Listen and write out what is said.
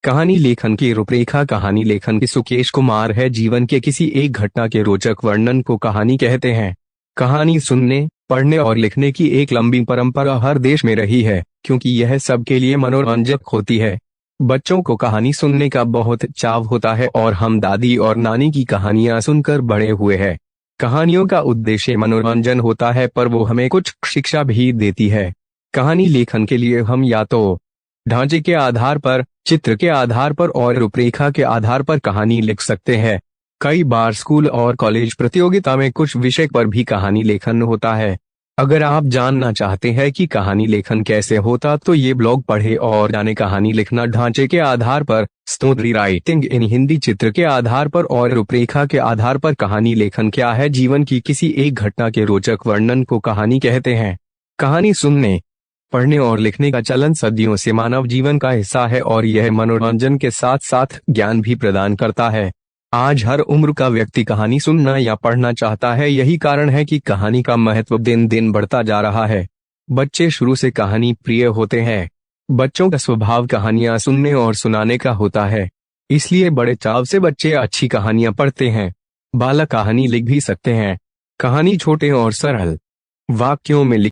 कहानी लेखन की रूपरेखा। कहानी लेखन की सुकेश कुमार है। जीवन के किसी एक घटना के रोचक वर्णन को कहानी कहते हैं। कहानी सुनने, पढ़ने और लिखने की एक लंबी परंपरा हर देश में रही है, क्योंकि यह सबके लिए मनोरंजक होती है। बच्चों को कहानी सुनने का बहुत चाव होता है और हम दादी और नानी की कहानियां सुनकर बड़े हुए हैं। कहानियों का उद्देश्य मनोरंजन होता है, पर वो हमें कुछ शिक्षा भी देती है। कहानी लेखन के लिए हम या तो ढांचे के आधार पर, चित्र के आधार पर और रूपरेखा के आधार पर कहानी लिख सकते हैं। कई बार स्कूल और कॉलेज प्रतियोगिता में कुछ विषय पर भी कहानी लेखन होता है। अगर आप जानना चाहते हैं कि कहानी लेखन कैसे होता, तो ये ब्लॉग पढ़े और जाने। कहानी लिखना ढांचे के आधार पर, स्टोरी राइटिंग इन हिंदी। चित्र के आधार पर और रूपरेखा के आधार पर। कहानी लेखन क्या है? जीवन की किसी एक घटना के रोचक वर्णन को कहानी कहते हैं। कहानी सुनने, पढ़ने और लिखने का चलन सदियों से मानव जीवन का हिस्सा है और यह मनोरंजन के साथ साथ ज्ञान भी प्रदान करता है। आज हर उम्र का व्यक्ति कहानी सुनना या पढ़ना चाहता है। यही कारण है कि कहानी का महत्व दिन दिन बढ़ता जा रहा है। बच्चे शुरू से कहानी प्रिय होते हैं। बच्चों का स्वभाव कहानियां सुनने और सुनाने का होता है, इसलिए बड़े चाव से बच्चे अच्छी कहानियां पढ़ते हैं। बालक कहानी लिख भी सकते हैं। कहानी छोटे और सरल वाक्यों में